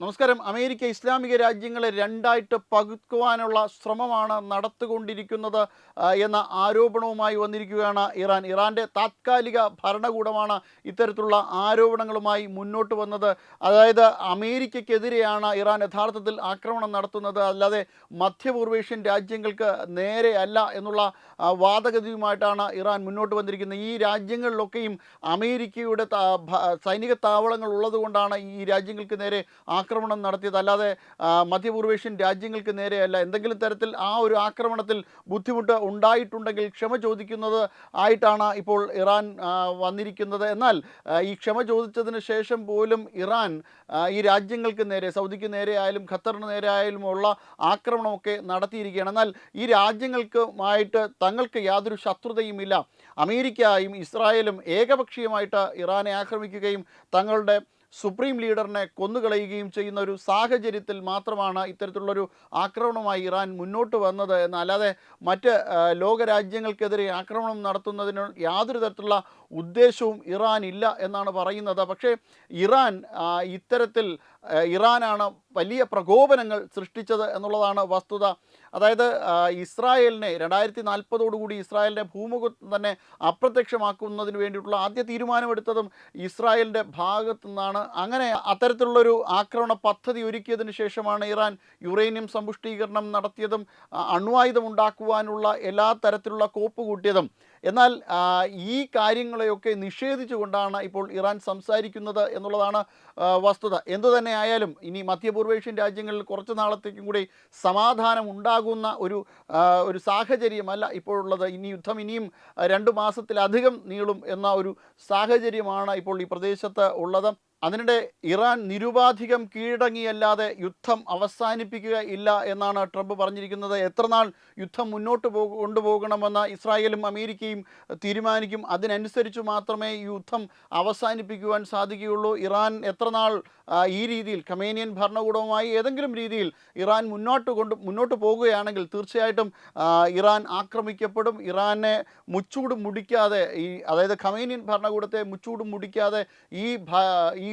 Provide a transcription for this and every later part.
നമസ്കാരം. അമേരിക്ക ഇസ്ലാമിക രാജ്യങ്ങളെ രണ്ടായിട്ട് പകുക്കുവാനുള്ള ശ്രമമാണ് നടത്തിക്കൊണ്ടിരിക്കുന്നത് എന്ന ആരോപണവുമായി വന്നിരിക്കുകയാണ് ഇറാൻ്റെ താത്കാലിക ഭരണകൂടമാണ് ഇത്തരത്തിലുള്ള ആരോപണങ്ങളുമായി മുന്നോട്ട് വന്നത്. അതായത് അമേരിക്കയ്ക്കെതിരെയാണ് ഇറാൻ യഥാർത്ഥത്തിൽ ആക്രമണം നടത്തുന്നത്, അല്ലാതെ മധ്യപൂർവേഷ്യൻ രാജ്യങ്ങൾക്ക് നേരെ അല്ല എന്നുള്ള വാദഗതിയുമായിട്ടാണ് ഇറാൻ മുന്നോട്ട് വന്നിരിക്കുന്നത്. ഈ രാജ്യങ്ങളിലൊക്കെയും അമേരിക്കയുടെ സൈനിക താവളങ്ങൾ ഉള്ളതുകൊണ്ടാണ് ഈ രാജ്യങ്ങൾക്ക് നേരെ ആക്രമണം നടത്തിയത്, അല്ലാതെ മധ്യപൂർവേഷ്യൻ രാജ്യങ്ങൾക്ക് നേരെയല്ല. എന്തെങ്കിലും തരത്തിൽ ആ ഒരു ആക്രമണത്തിൽ ബുദ്ധിമുട്ട് ഉണ്ടായിട്ടുണ്ടെങ്കിൽ ക്ഷമ ചോദിക്കുന്നത് ആയിട്ടാണ് ഇപ്പോൾ ഇറാൻ വന്നിരിക്കുന്നത്. എന്നാൽ ഈ ക്ഷമ ചോദിച്ചതിന് ശേഷം പോലും ഇറാൻ ഈ രാജ്യങ്ങൾക്ക് നേരെ, സൗദിക്ക് നേരെ ആയാലും ഖത്തറിന് നേരെ ആയാലും ഉള്ള ആക്രമണമൊക്കെ നടത്തിയിരിക്കുകയാണ്. എന്നാൽ ഈ രാജ്യങ്ങൾക്കുമായിട്ട് തങ്ങൾക്ക് യാതൊരു ശത്രുതയുമില്ല. അമേരിക്കയും ഇസ്രായേലും ഏകപക്ഷീയമായിട്ട് ഇറാനെ ആക്രമിക്കുകയും തങ്ങളുടെ സുപ്രീം ലീഡറിനെ കൊന്നുകളയുകയും ചെയ്യുന്ന ഒരു സാഹചര്യത്തിൽ മാത്രമാണ് ഇത്തരത്തിലുള്ളൊരു ആക്രമണമായി ഇറാൻ മുന്നോട്ട് വന്നത് എന്ന്, അല്ലാതെ മറ്റ് ലോകരാജ്യങ്ങൾക്കെതിരെ ആക്രമണം നടത്തുന്നതിന് യാതൊരു തരത്തിലുള്ള ഉദ്ദേശവും ഇറാൻ ഇല്ല എന്നാണ് പറയുന്നത്. പക്ഷേ ഇറാനാണ് വലിയ പ്രകോപനങ്ങൾ സൃഷ്ടിച്ചത് എന്നുള്ളതാണ് വസ്തുത. അതായത് ഇസ്രായേലിനെ 2040 ഇസ്രായേലിൻ്റെ ഭൂമുഖം തന്നെ അപ്രത്യക്ഷമാക്കുന്നതിന് വേണ്ടിയിട്ടുള്ള ആദ്യ തീരുമാനമെടുത്തതും ഇസ്രായേലിൻ്റെ ഭാഗത്തു നിന്നാണ്. അങ്ങനെ അത്തരത്തിലുള്ളൊരു ആക്രമണ പദ്ധതി ഒരുക്കിയതിന് ശേഷമാണ് ഇറാൻ യുറേനിയം സമ്പുഷ്ടീകരണം നടത്തിയതും അണ്വായുധം ഉണ്ടാക്കുവാനുള്ള എല്ലാ തരത്തിലുള്ള കോപ്പ് കൂട്ടിയതും. എന്നാൽ ഈ കാര്യങ്ങളെയൊക്കെ നിഷേധിച്ചുകൊണ്ടാണ് ഇപ്പോൾ ഇറാൻ സംസാരിക്കുന്നത് എന്നുള്ളതാണ് വസ്തുത. എന്തുതന്നെ ആയാലും ഇനി മധ്യപൂർവേഷ്യൻ രാജ്യങ്ങളിൽ കുറച്ച് നാളത്തേക്കും കൂടി സമാധാനം ഉണ്ടാകുന്ന ഒരു സാഹചര്യമല്ല ഇപ്പോഴുള്ളത്. യുദ്ധം ഇനിയും 2 മാസത്തിലധികം നീളും എന്ന ഒരു സാഹചര്യമാണ് ഇപ്പോൾ ഈ പ്രദേശത്ത് ഉള്ളത്. അതിനിടെ ഇറാൻ നിരുപാധികം കീഴടങ്ങിയല്ലാതെ യുദ്ധം അവസാനിപ്പിക്കുക ഇല്ല എന്നാണ് ട്രംപ് പറഞ്ഞിരിക്കുന്നത്. എത്രനാൾ യുദ്ധം മുന്നോട്ട് കൊണ്ടുപോകണമെന്ന് ഇസ്രായേലും അമേരിക്കയും തീരുമാനിക്കും. അതിനനുസരിച്ച് മാത്രമേ ഈ യുദ്ധം അവസാനിപ്പിക്കുവാൻ സാധിക്കുകയുള്ളൂ. ഇറാൻ എത്രനാൾ ഈ രീതിയിൽ ഖമേനിയൻ ഭരണകൂടവുമായി ഏതെങ്കിലും രീതിയിൽ ഇറാൻ മുന്നോട്ട് പോകുകയാണെങ്കിൽ തീർച്ചയായിട്ടും ഇറാൻ ആക്രമിക്കപ്പെടും. ഇറാനെ മുച്ചൂടും മുടിക്കാതെ, അതായത് ഖമേനിയൻ ഭരണകൂടത്തെ മുച്ചൂടും മുടിക്കാതെ ഈ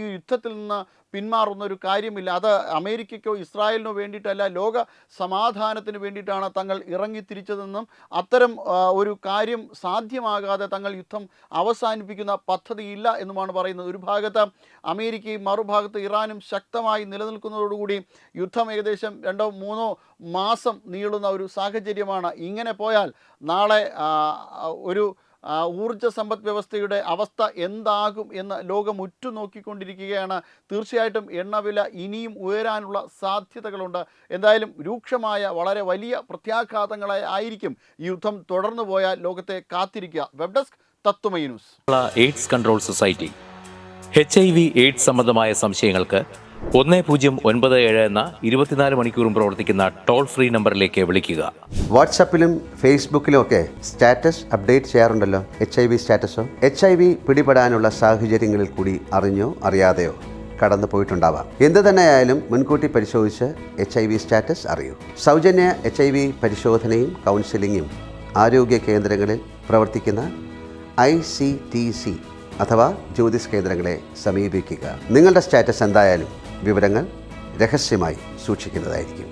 യുദ്ധത്തിൽ നിന്ന് പിന്മാറുന്നൊരു കാര്യമില്ല. അത് അമേരിക്കയ്ക്കോ ഇസ്രായേലിനോ വേണ്ടിയിട്ടല്ല, ലോക സമാധാനത്തിന് വേണ്ടിയിട്ടാണ് തങ്ങൾ ഇറങ്ങിത്തിരിച്ചതെന്നും അത്തരം ഒരു കാര്യം സാധ്യമാകാതെ തങ്ങൾ യുദ്ധം അവസാനിപ്പിക്കുന്ന പദ്ധതിയില്ല എന്നുമാണ് പറയുന്നത്. ഒരു ഭാഗത്ത് അമേരിക്കയും മറുഭാഗത്ത് ഇറാനും ശക്തമായി നിലനിൽക്കുന്നതോടുകൂടി യുദ്ധം ഏകദേശം 2-3 മാസം നീളുന്ന ഒരു സാഹചര്യമാണ്. ഇങ്ങനെ പോയാൽ നാളെ ഒരു ഊർജ്ജ സമ്പദ് വ്യവസ്ഥയുടെ അവസ്ഥ എന്താകും എന്ന് ലോകം ഉറ്റുനോക്കിക്കൊണ്ടിരിക്കുകയാണ്. തീർച്ചയായിട്ടും എണ്ണവില ഇനിയും ഉയരാനുള്ള സാധ്യതകളുണ്ട്. എന്തായാലും രൂക്ഷമായ വളരെ വലിയ പ്രത്യാഘാതങ്ങളായിരിക്കും ഈ യുദ്ധം തുടർന്നു പോയാൽ ലോകത്തെ കാത്തിരിക്കുക. Web desk Tatwamayi News. AIDS control society HIV AIDS സംബന്ധമായ സംശയങ്ങൾക്ക് 1097 എന്ന 24 മണിക്കൂറും പ്രവർത്തിക്കുന്ന ടോൾ ഫ്രീ നമ്പറിലേക്ക് വിളിക്കുക. വാട്സാപ്പിലും ഫേസ്ബുക്കിലും ഒക്കെ സ്റ്റാറ്റസ് അപ്ഡേറ്റ് ചെയ്യാറുണ്ടല്ലോ. HIV സ്റ്റാറ്റസോ HIV പിടിപെടാനുള്ള സാഹചര്യങ്ങളിൽ കൂടി അറിഞ്ഞോ അറിയാതെയോ കടന്നു പോയിട്ടുണ്ടാവാം. എന്ത് തന്നെയായാലും മുൻകൂട്ടി പരിശോധിച്ച് HIV സ്റ്റാറ്റസ് അറിയൂ. സൗജന്യ HIV പരിശോധനയും കൗൺസിലിങ്ങും ആരോഗ്യ കേന്ദ്രങ്ങളിൽ പ്രവർത്തിക്കുന്ന ICTC അഥവാ ജ്യോതിസ് കേന്ദ്രങ്ങളെ സമീപിക്കുക. നിങ്ങളുടെ സ്റ്റാറ്റസ് എന്തായാലും വിവരങ്ങൾ രഹസ്യമായി സൂക്ഷിക്കുന്നതായിരിക്കും.